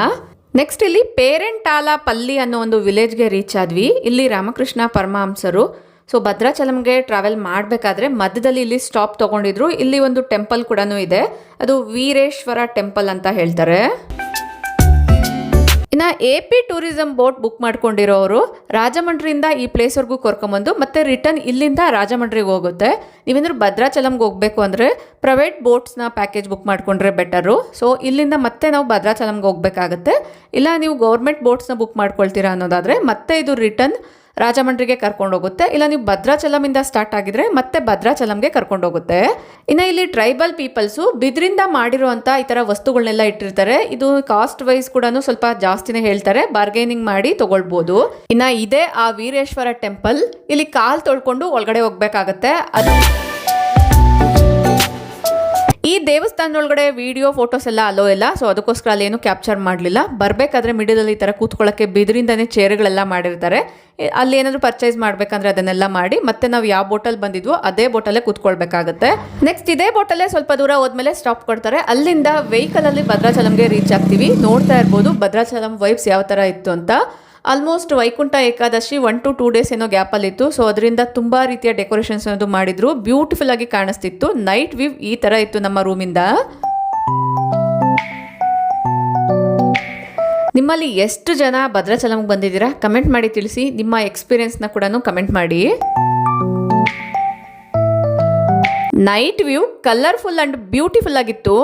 ನೆಕ್ಸ್ಟ್ ಇಲ್ಲಿ ಪೇರೆಂಟಾಲಪಲ್ಲಿ ಅನ್ನೋ ಒಂದು ವಿಲೇಜ್ಗೆ ರೀಚ್ ಆದ್ವಿ. ಇಲ್ಲಿ ರಾಮಕೃಷ್ಣ ಪರಮಹಂಸರು ಸೊ ಭದ್ರಾಚಲಂಗೆ ಟ್ರಾವೆಲ್ ಮಾಡಬೇಕಾದ್ರೆ ಮಧ್ಯದಲ್ಲಿ ಇಲ್ಲಿ ಸ್ಟಾಪ್ ತಗೊಂಡಿದ್ರು. ಇಲ್ಲಿ ಒಂದು ಟೆಂಪಲ್ ಕೂಡ ಇದೆ, ಅದು ವೀರೇಶ್ವರ ಟೆಂಪಲ್ ಅಂತ ಹೇಳ್ತಾರೆ. ಇನ್ನು AP ಟೂರಿಸಂ ಬೋಟ್ ಬುಕ್ ಮಾಡ್ಕೊಂಡಿರೋರು ರಾಜಮಂಡ್ರಿಯಿಂದ ಈ ಪ್ಲೇಸ್ವರೆಗೂ ಕರ್ಕೊಂಬಂದು ಮತ್ತೆ ರಿಟರ್ನ್ ಇಲ್ಲಿಂದ ರಾಜಮಂಡ್ರಿಗೆ ಹೋಗುತ್ತೆ. ನೀವೇಂದ್ರೂ ಭದ್ರಾಚಲಂಗೆ ಹೋಗಬೇಕು ಅಂದರೆ ಪ್ರೈವೇಟ್ ಬೋಟ್ಸ್ನ ಪ್ಯಾಕೇಜ್ ಬುಕ್ ಮಾಡ್ಕೊಂಡ್ರೆ ಬೆಟರು. ಸೊ ಇಲ್ಲಿಂದ ಮತ್ತೆ ನಾವು ಭದ್ರಾಚಲಂಗೆ ಹೋಗಬೇಕಾಗತ್ತೆ. ಇಲ್ಲ ನೀವು ಗೌರ್ಮೆಂಟ್ ಬೋಟ್ಸ್ನ ಬುಕ್ ಮಾಡ್ಕೊಳ್ತೀರಾ ಅನ್ನೋದಾದರೆ ಮತ್ತೆ ಇದು ರಿಟರ್ನ್ ರಾಜಮಂಡ್ರಿಗೆ ಕರ್ಕೊಂಡು ಹೋಗುತ್ತೆ. ಇಲ್ಲ ನೀವು ಭದ್ರಾಚಲಮಿಂದ ಸ್ಟಾರ್ಟ್ ಆಗಿದ್ರೆ ಮತ್ತೆ ಭದ್ರಾಚಲಂಗೆ ಕರ್ಕೊಂಡು ಹೋಗುತ್ತೆ. ಇನ್ನು ಇಲ್ಲಿ ಟ್ರೈಬಲ್ ಪೀಪಲ್ಸು ಬಿದ್ರಿಂದ ಮಾಡಿರುವಂಥ ಈ ಥರ ವಸ್ತುಗಳನ್ನೆಲ್ಲ ಇಟ್ಟಿರ್ತಾರೆ. ಇದು ಕಾಸ್ಟ್ ವೈಸ್ ಕೂಡ ಸ್ವಲ್ಪ ಜಾಸ್ತಿನೇ ಹೇಳ್ತಾರೆ, ಬಾರ್ಗೇನಿಂಗ್ ಮಾಡಿ ತಗೊಳ್ಬೋದು. ಇನ್ನು ಇದೇ ಆ ವೀರೇಶ್ವರ ಟೆಂಪಲ್. ಇಲ್ಲಿ ಕಾಲ್ ತೊಳ್ಕೊಂಡು ಒಳಗಡೆ ಹೋಗ್ಬೇಕಾಗತ್ತೆ. ಈ ದೇವಸ್ಥಾನದೊಳಗಡೆ ವಿಡಿಯೋ ಫೋಟೋಸ್ ಎಲ್ಲ ಅಲೋ ಇಲ್ಲ, ಸೊ ಅದಕ್ಕೋಸ್ಕರ ಅಲ್ಲಿ ಏನು ಕ್ಯಾಪ್ಚರ್ ಮಾಡಲಿಲ್ಲ. ಬರಬೇಕಾದ್ರೆ ಮಿಡಿಯಲ್ಲಿ ಈ ಥರ ಕೂತ್ಕೊಳ್ಳೋಕ್ಕೆ ಬಿದಿರಿಂದನೇ ಚೇರ್ಗಳೆಲ್ಲ ಮಾಡಿರ್ತಾರೆ. ಅಲ್ಲಿ ಏನಾದರೂ ಪರ್ಚೇಸ್ ಮಾಡಬೇಕಂದ್ರೆ ಅದನ್ನೆಲ್ಲ ಮಾಡಿ ಮತ್ತೆ ನಾವು ಯಾವ ಬೋಟಲ್ಲಿ ಬಂದಿದ್ವೋ ಅದೇ ಬೋಟಲ್ಲೇ ಕೂತ್ಕೊಳ್ಬೇಕಾಗುತ್ತೆ. ನೆಕ್ಸ್ಟ್ ಇದೇ ಬೋಟಲ್ಲೇ ಸ್ವಲ್ಪ ದೂರ ಹೋದ್ಮೇಲೆ ಸ್ಟಾಪ್ ಕೊಡ್ತಾರೆ. ಅಲ್ಲಿಂದ ವೆಹಿಕಲಲ್ಲಿ ಭದ್ರಾಚಲಂಗೆ ರೀಚ್ ಆಗ್ತೀವಿ. ನೋಡ್ತಾ ಇರ್ಬೋದು ಭದ್ರಾಚಲಂ ವೈಬ್ಸ್ ಯಾವ ಥರ ಇತ್ತು ಅಂತ. Almost Vaikuntha Ekadashi 1 to 2 days ಏನೋ ಗ್ಯಾಪಲ್ಲಿತ್ತು. ಸೊ ಅದರಿಂದ ತುಂಬ ರೀತಿಯ ಡೆಕೋರೇಷನ್ಸ್ ಅನ್ನೋದು ಮಾಡಿದ್ರು. ಬ್ಯೂಟಿಫುಲ್ ಆಗಿ ಕಾಣಿಸ್ತಿತ್ತು. ನೈಟ್ ವ್ಯೂ ಈ ಥರ ಇತ್ತು ನಮ್ಮ ರೂಮಿಂದ. ನಿಮ್ಮಲ್ಲಿ ಎಷ್ಟು ಜನ ಭದ್ರಾಚಲಂಗೆ ಬಂದಿದ್ದೀರಾ ಕಮೆಂಟ್ ಮಾಡಿ ತಿಳಿಸಿ. ನಿಮ್ಮ ಎಕ್ಸ್ಪೀರಿಯನ್ಸ್ನ ಕೂಡ ಕಮೆಂಟ್ ಮಾಡಿ. Night view colourful and beautiful ಆಗಿತ್ತು.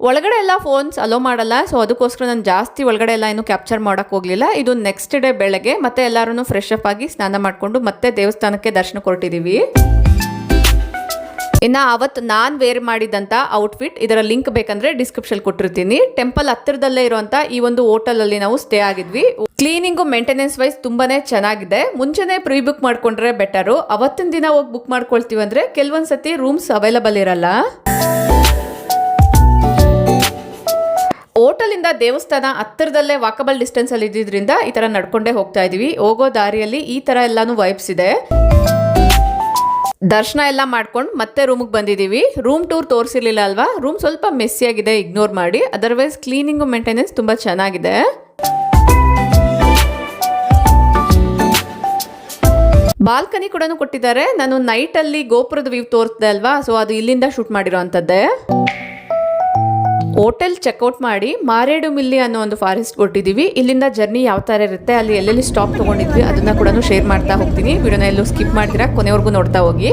ಒಳಗಡೆ ಎಲ್ಲ ಫೋನ್ಸ್ ಅಲೋ ಮಾಡಲ್ಲ, ಸೊ ಅದಕ್ಕೋಸ್ಕರ ನಾನು ಜಾಸ್ತಿ ಒಳಗಡೆ ಎಲ್ಲ ಏನು ಕ್ಯಾಪ್ಚರ್ ಮಾಡೋಕ್ಕೆ ಹೋಗಲಿಲ್ಲ. ಇದು ನೆಕ್ಸ್ಟ್ ಡೇ ಬೆಳಗ್ಗೆ ಮತ್ತೆ ಎಲ್ಲರೂ ಫ್ರೆಶ್ ಅಪ್ ಆಗಿ ಸ್ನಾನ ಮಾಡಿಕೊಂಡು ಮತ್ತೆ ದೇವಸ್ಥಾನಕ್ಕೆ ದರ್ಶನಕ್ಕೆ ಹೊರಟಿದ್ದೀವಿ. ಇನ್ನು ಅವತ್ತು ನಾನು ವೇರ್ ಮಾಡಿದಂಥ ಔಟ್ಫಿಟ್ ಇದರ ಲಿಂಕ್ ಬೇಕಂದ್ರೆ ಡಿಸ್ಕ್ರಿಪ್ಷನ್ ಕೊಟ್ಟಿರ್ತೀನಿ. ಟೆಂಪಲ್ ಹತ್ತಿರದಲ್ಲೇ ಇರುವಂಥ ಈ ಒಂದು ಹೋಟೆಲಲ್ಲಿ ನಾವು ಸ್ಟೇ ಆಗಿದ್ವಿ. ಕ್ಲೀನಿಂಗು ಮೇಂಟೆನೆನ್ಸ್ ವೈಸ್ ತುಂಬಾನೇ ಚೆನ್ನಾಗಿದೆ. ಮುಂಚೆನೇ ಪ್ರೀ ಬುಕ್ ಮಾಡ್ಕೊಂಡ್ರೆ ಬೆಟರು. ಅವತ್ತಿನ ದಿನ ಹೋಗಿ ಬುಕ್ ಮಾಡ್ಕೊಳ್ತೀವಿ ಅಂದರೆ ಕೆಲವೊಂದ್ಸತಿ ರೂಮ್ಸ್ ಅವೈಲಬಲ್ ಇರಲ್ಲ. ಹೋಟೆಲಿಂದ ದೇವಸ್ಥಾನ ಹತ್ತಿರದಲ್ಲೇ ವಾಕಬಲ್ ಡಿಸ್ಟೆನ್ಸ್ ಅಲ್ಲಿ ಇದ್ದಿದ್ರಿಂದ ಈ ತರ ನಡ್ಕೊಂಡೇ ಹೋಗ್ತಾ ಇದೀವಿ. ಹೋಗೋ ದಾರಿಯಲ್ಲಿ ಈ ತರ ಎಲ್ಲಾನು ವೈಬ್ಸ್ ಇದೆ. ದರ್ಶನ ಎಲ್ಲ ಮಾಡ್ಕೊಂಡು ಮತ್ತೆ ರೂಮಿಗೆ ಬಂದಿದ್ದೀವಿ. ರೂಮ್ ಟೂರ್ ತೋರಿಸಿರ್ಲಿಲ್ಲ ಅಲ್ವಾ? ರೂಮ್ ಸ್ವಲ್ಪ ಮೆಸ್ಸಿ ಆಗಿದೆ, ಇಗ್ನೋರ್ ಮಾಡಿ. ಅದರ್ವೈಸ್ ಕ್ಲೀನಿಂಗು ಮೇಂಟೆನೆನ್ಸ್ ತುಂಬ ಚೆನ್ನಾಗಿದೆ. ಬಾಲ್ಕನಿ ಕೂಡ ಕೊಟ್ಟಿದ್ದಾರೆ. ನಾನು ನೈಟಲ್ಲಿ ಗೋಪುರದ ವ್ಯೂ ತೋರಿಸ್ದೆ ಅಲ್ವಾ, ಸೊ ಅದು ಇಲ್ಲಿಂದ ಶೂಟ್ ಮಾಡಿರೋ ಅಂಥದ್ದೇ. ಹೋಟೆಲ್ ಚೆಕ್ಔಟ್ ಮಾಡಿ ಮಾರೇಡುಮಿಲ್ಲಿ ಅನ್ನೋ ಒಂದು ಫಾರೆಸ್ಟ್ ಕೊಟ್ಟಿದ್ದೀವಿ. ಇಲ್ಲಿಂದ ಜರ್ನಿ ಯಾವ ಥರ ಇರುತ್ತೆ, ಅಲ್ಲಿ ಎಲ್ಲೆಲ್ಲಿ ಸ್ಟಾಪ್ ತೊಗೊಂಡಿದ್ವಿ ಅದನ್ನು ಕೂಡ ಶೇರ್ ಮಾಡ್ತಾ ಹೋಗ್ತೀನಿ. ವಿಡಿಯೋನ ಎಲ್ಲೂ ಸ್ಕಿಪ್ ಮಾಡ್ತೀರಾ, ಕೊನೆವರೆಗೂ ನೋಡ್ತಾ ಹೋಗಿ.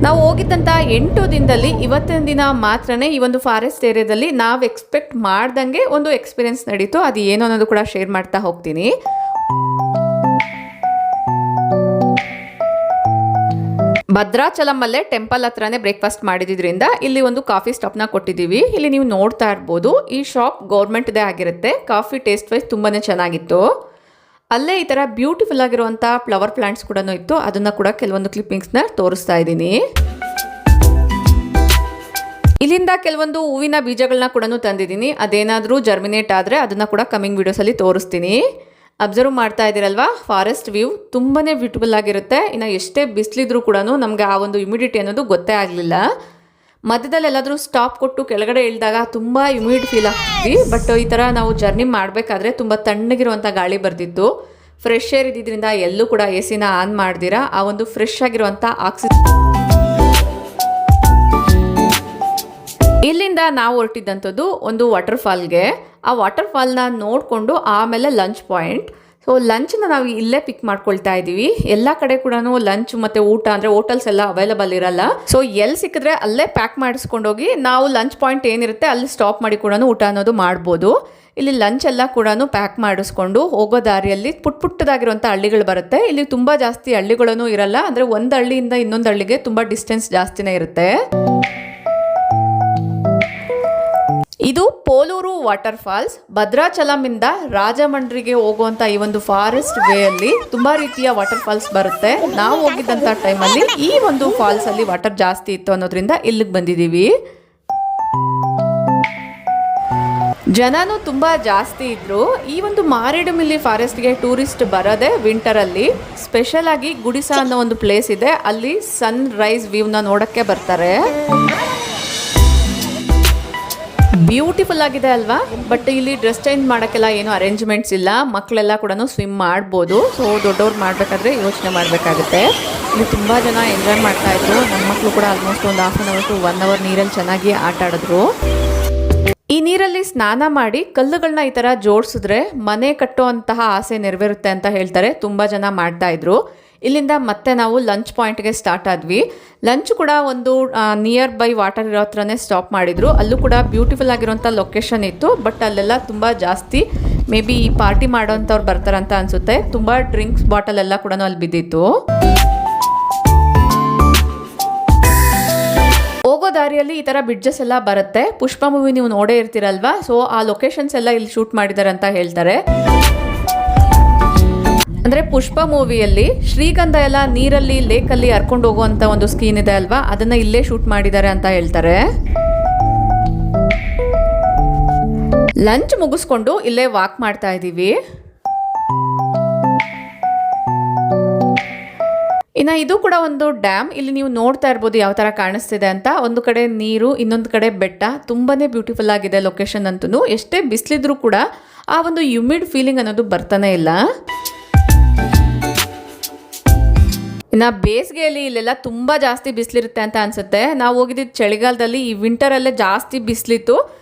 ನಾವು ಹೋಗಿದ್ದಂಥ 8 ದಿನದಲ್ಲಿ ಇವತ್ತಿನ ದಿನ ಮಾತ್ರನೇ ಈ ಒಂದು ಫಾರೆಸ್ಟ್ ಏರಿಯಾದಲ್ಲಿ ನಾವು ಎಕ್ಸ್ಪೆಕ್ಟ್ ಮಾಡ್ದಂಗೆ ಒಂದು ಎಕ್ಸ್ಪೀರಿಯನ್ಸ್ ನಡೀತು. ಅದು ಏನು ಅನ್ನೋದು ಕೂಡ ಶೇರ್ ಮಾಡ್ತಾ ಹೋಗ್ತೀನಿ. ಭದ್ರಾಚಲಮಲ್ಲೇ ಟೆಂಪಲ್ ಹತ್ರನೇ ಬ್ರೇಕ್ಫಾಸ್ಟ್ ಮಾಡಿದ್ರಿಂದ ಇಲ್ಲಿ ಒಂದು ಕಾಫಿ ಸ್ಟಾಪ್ನ ಕೊಟ್ಟಿದ್ದೀವಿ. ಇಲ್ಲಿ ನೀವು ನೋಡ್ತಾ ಇರ್ಬೋದು, ಈ ಶಾಪ್ ಗೌರ್ಮೆಂಟ್ದೇ ಆಗಿರುತ್ತೆ. ಕಾಫಿ ಟೇಸ್ಟ್ ವೈಸ್ ತುಂಬಾನೇ ಚೆನ್ನಾಗಿತ್ತು. ಅಲ್ಲೇ ಈ ಥರ ಬ್ಯೂಟಿಫುಲ್ ಆಗಿರುವಂಥ ಫ್ಲವರ್ ಪ್ಲಾಂಟ್ಸ್ ಕೂಡ ಇತ್ತು. ಅದನ್ನು ಕೂಡ ಕೆಲವೊಂದು ಕ್ಲಿಪ್ಪಿಂಗ್ಸ್ನ ತೋರಿಸ್ತಾ ಇದ್ದೀನಿ. ಇಲ್ಲಿಂದ ಕೆಲವೊಂದು ಹೂವಿನ ಬೀಜಗಳನ್ನ ಕೂಡ ತಂದಿದ್ದೀನಿ. ಅದೇನಾದರೂ ಜರ್ಮಿನೇಟ್ ಆದರೆ ಅದನ್ನು ಕೂಡ ಕಮಿಂಗ್ ವಿಡಿಯೋಸಲ್ಲಿ ತೋರಿಸ್ತೀನಿ. ಅಬ್ಸರ್ವ್ ಮಾಡ್ತಾ ಇದ್ದೀರಲ್ವಾ, ಫಾರೆಸ್ಟ್ ವ್ಯೂ ತುಂಬಾ ಬ್ಯೂಟಿಫುಲ್ ಆಗಿರುತ್ತೆ. ಇನ್ನು ಎಷ್ಟೇ ಬಿಸಿಲಿದ್ರೂ ಕೂಡ ನಮಗೆ ಆ ಒಂದು ಹ್ಯುಮಿಡಿಟಿ ಅನ್ನೋದು ಗೊತ್ತೇ ಆಗಲಿಲ್ಲ. ಮಧ್ಯದಲ್ಲಿ ಎಲ್ಲಾದರೂ ಸ್ಟಾಪ್ ಕೊಟ್ಟು ಕೆಳಗಡೆ ಇಳಿದಾಗ ತುಂಬ ಹ್ಯುಮಿಡ್ ಫೀಲ್ ಆಗ್ತಿದ್ವಿ. ಬಟ್ ಈ ಥರ ನಾವು ಜರ್ನಿ ಮಾಡಬೇಕಾದ್ರೆ ತುಂಬ ತಣ್ಣಗಿರುವಂಥ ಗಾಳಿ ಬರ್ತಿತ್ತು. ಫ್ರೆಶ್ ಏರ್ ಇದ್ದಿದ್ದರಿಂದ ಎಲ್ಲೂ ಕೂಡ ಎ ಸಿನ ಆನ್ ಮಾಡ್ದಿರಾ ಆ ಒಂದು ಫ್ರೆಶ್ ಆಗಿರುವಂಥ ಆಕ್ಸಿಜನ್. ಇಲ್ಲಿಂದ ನಾವು ಹೊರಟಿದ್ದಂಥದ್ದು ಒಂದು ವಾಟರ್ ಫಾಲ್ಗೆ. ಆ ವಾಟರ್ ಫಾಲ್ನ ನೋಡಿಕೊಂಡು ಆಮೇಲೆ ಲಂಚ್ ಪಾಯಿಂಟ್. ಸೊ ಲಂಚ್ನ ನಾವು ಇಲ್ಲೇ ಪಿಕ್ ಮಾಡ್ಕೊಳ್ತಾ ಇದ್ದೀವಿ. ಎಲ್ಲ ಕಡೆ ಕೂಡ ಲಂಚ್ ಮತ್ತು ಊಟ ಅಂದರೆ ಹೋಟೆಲ್ಸ್ ಎಲ್ಲ ಅವೈಲಬಲ್ ಇರಲ್ಲ. ಸೊ ಎಲ್ಲಿ ಸಿಕ್ಕಿದ್ರೆ ಅಲ್ಲೇ ಪ್ಯಾಕ್ ಮಾಡಿಸ್ಕೊಂಡೋಗಿ ನಾವು ಲಂಚ್ ಪಾಯಿಂಟ್ ಏನಿರುತ್ತೆ ಅಲ್ಲಿ ಸ್ಟಾಪ್ ಮಾಡಿ ಕೂಡ ಊಟ ಅನ್ನೋದು ಮಾಡ್ಬೋದು. ಇಲ್ಲಿ ಲಂಚ್ ಎಲ್ಲ ಕೂಡ ಪ್ಯಾಕ್ ಮಾಡಿಸ್ಕೊಂಡು ಹೋಗೋ ದಾರಿಯಲ್ಲಿ ಪುಟ್ಟದಾಗಿರುವಂಥ ಹಳ್ಳಿಗಳು ಬರುತ್ತೆ. ಇಲ್ಲಿ ತುಂಬ ಜಾಸ್ತಿ ಹಳ್ಳಿಗಳೂ ಇರಲ್ಲ. ಅಂದರೆ ಒಂದು ಹಳ್ಳಿಯಿಂದ ಇನ್ನೊಂದು ಹಳ್ಳಿಗೆ ತುಂಬ ಡಿಸ್ಟೆನ್ಸ್ ಜಾಸ್ತಿನೇ ಇರುತ್ತೆ. ಇದು ಪೋಲೂರು ವಾಟರ್ ಫಾಲ್ಸ್. ಭದ್ರಾಚಲಮಿಂದ ರಾಜಮಂಡ್ರಿಗೆ ಹೋಗುವಂತ ಈ ಒಂದು ಫಾರೆಸ್ಟ್ ವೇ ಅಲ್ಲಿ ತುಂಬಾ ರೀತಿಯ ವಾಟರ್ ಫಾಲ್ಸ್ ಬರುತ್ತೆ. ನಾವು ಹೋಗಿದ್ದಂತ ಟೈಮಲ್ಲಿ ಈ ಒಂದು ಫಾಲ್ಸ್ ಅಲ್ಲಿ ವಾಟರ್ ಜಾಸ್ತಿ ಇತ್ತು ಅನ್ನೋದ್ರಿಂದ ಇಲ್ಲಿಗೆ ಬಂದಿದ್ದೀವಿ. ಜನನು ತುಂಬಾ ಜಾಸ್ತಿ ಇದ್ರು. ಈ ಒಂದು ಮಾರೇಡುಮಿಲ್ಲಿ ಫಾರೆಸ್ಟ್ಗೆ ಟೂರಿಸ್ಟ್ ಬರೋದೇ ವಿಂಟರ್ ಅಲ್ಲಿ. ಸ್ಪೆಷಲ್ ಆಗಿ ಗುಡಿಸ ಅನ್ನೋ ಒಂದು ಪ್ಲೇಸ್ ಇದೆ, ಅಲ್ಲಿ ಸನ್ ರೈಸ್ ವ್ಯೂನ ನೋಡಕ್ಕೆ ಬರ್ತಾರೆ. ಬ್ಯೂಟಿಫುಲ್ ಆಗಿದೆ ಅಲ್ವಾ? ಬಟ್ ಇಲ್ಲಿ ಡ್ರೆಸ್ ಚೇಂಜ್ ಮಾಡೋಕ್ಕೆಲ್ಲ ಏನು ಅರೇಂಜ್ಮೆಂಟ್ಸ್ ಇಲ್ಲ. ಮಕ್ಕಳೆಲ್ಲ ಕೂಡ ಸ್ವಿಮ್ ಮಾಡ್ಬೋದು. ಸೊ ದೊಡ್ಡವ್ರು ಮಾಡಬೇಕಾದ್ರೆ ಯೋಚನೆ ಮಾಡಬೇಕಾಗುತ್ತೆ. ಇಲ್ಲಿ ತುಂಬ ಜನ ಎಂಜಾಯ್ ಮಾಡ್ತಾ ಇದ್ರು. ನಮ್ಮ ಮಕ್ಕಳು ಕೂಡ ಆಲ್ಮೋಸ್ಟ್ ಒಂದು 1/2 ಅವರ್ ಟು 1 ಅವರ್ ನೀರಲ್ಲಿ ಚೆನ್ನಾಗಿ ಆಟ ಆಡಿದ್ರು. ಈ ನೀರಲ್ಲಿ ಸ್ನಾನ ಮಾಡಿ ಕಲ್ಲುಗಳನ್ನ ಈ ಥರ ಜೋಡಿಸಿದ್ರೆ ಮನೆ ಕಟ್ಟುವಂತಹ ಆಸೆ ನೆರವೇರುತ್ತೆ ಅಂತ ಹೇಳ್ತಾರೆ. ತುಂಬ ಜನ ಮಾಡ್ತಾ ಇದ್ರು. ಇಲ್ಲಿಂದ ಮತ್ತೆ ನಾವು ಲಂಚ್ ಪಾಯಿಂಟ್ಗೆ ಸ್ಟಾರ್ಟ್ ಆದ್ವಿ. ಲಂಚ್ ಕೂಡ ಒಂದು ನಿಯರ್ ಬೈ ವಾಟರ್ ಇರೋ ಹತ್ರನೇ ಸ್ಟಾಪ್ ಮಾಡಿದ್ರು. ಅಲ್ಲೂ ಕೂಡ ಬ್ಯೂಟಿಫುಲ್ ಆಗಿರುವಂಥ ಲೊಕೇಶನ್ ಇತ್ತು. ಬಟ್ ಅಲ್ಲೆಲ್ಲ ತುಂಬ ಜಾಸ್ತಿ ಮೇ ಬಿ ಈ ಪಾರ್ಟಿ ಮಾಡೋಂಥವ್ರು ಬರ್ತಾರಂತ ಅನ್ಸುತ್ತೆ. ತುಂಬ ಡ್ರಿಂಕ್ಸ್ ಬಾಟಲ್ ಎಲ್ಲ ಕೂಡ ಅಲ್ಲಿ ಬಿದ್ದಿತ್ತು. ಹೋಗೋ ದಾರಿಯಲ್ಲಿ ಈ ಥರ ಬ್ರಿಡ್ಜಸ್ ಎಲ್ಲ ಬರುತ್ತೆ. ಪುಷ್ಪ ಮೂವಿ ನೀವು ನೋಡೇ ಇರ್ತೀರಲ್ವಾ? ಸೊ ಆ ಲೊಕೇಶನ್ಸ್ ಎಲ್ಲ ಇಲ್ಲಿ ಶೂಟ್ ಮಾಡಿದ್ದಾರೆ ಅಂತ ಹೇಳ್ತಾರೆ. ಅಂದರೆ ಪುಷ್ಪ ಮೂವಿಯಲ್ಲಿ ಶ್ರೀಗಂಧ ಎಲ್ಲ ನೀರಲ್ಲಿ ಲೇಕಲ್ಲಿ ಹರ್ಕೊಂಡು ಹೋಗುವಂಥ ಒಂದು ಸ್ಕೀನ್ ಇದೆ ಅಲ್ವಾ, ಅದನ್ನು ಇಲ್ಲೇ ಶೂಟ್ ಮಾಡಿದ್ದಾರೆ ಅಂತ ಹೇಳ್ತಾರೆ. ಲಂಚ್ ಮುಗಿಸ್ಕೊಂಡು ಇಲ್ಲೇ ವಾಕ್ ಮಾಡ್ತಾ ಇದ್ದೀವಿ. ಇನ್ನು ಇದು ಕೂಡ ಒಂದು ಡ್ಯಾಮ್. ಇಲ್ಲಿ ನೀವು ನೋಡ್ತಾ ಇರ್ಬೋದು ಯಾವ ಥರ ಕಾಣಿಸ್ತಿದೆ ಅಂತ. ಒಂದು ಕಡೆ ನೀರು, ಇನ್ನೊಂದು ಕಡೆ ಬೆಟ್ಟ. ತುಂಬಾನೇ ಬ್ಯೂಟಿಫುಲ್ ಆಗಿದೆ ಲೊಕೇಶನ್ ಅಂತೂ. ಎಷ್ಟೇ ಬಿಸಿಲಿದ್ರೂ ಕೂಡ ಆ ಒಂದು ಹ್ಯುಮಿಡ್ ಫೀಲಿಂಗ್ ಅನ್ನೋದು ಬರ್ತಾನೆ ಇಲ್ಲ. ಇನ್ನು ಬೇಸಿಗೆಯಲ್ಲಿ ಇಲ್ಲೆಲ್ಲ ತುಂಬ ಜಾಸ್ತಿ ಬಿಸಿಲಿರುತ್ತೆ ಅಂತ ಅನಿಸುತ್ತೆ. ನಾವು ಹೋಗಿದ್ದ ಚಳಿಗಾಲದಲ್ಲಿ, ಈ ವಿಂಟರಲ್ಲೇ ಜಾಸ್ತಿ ಬಿಸಿಲಿತ್ತು.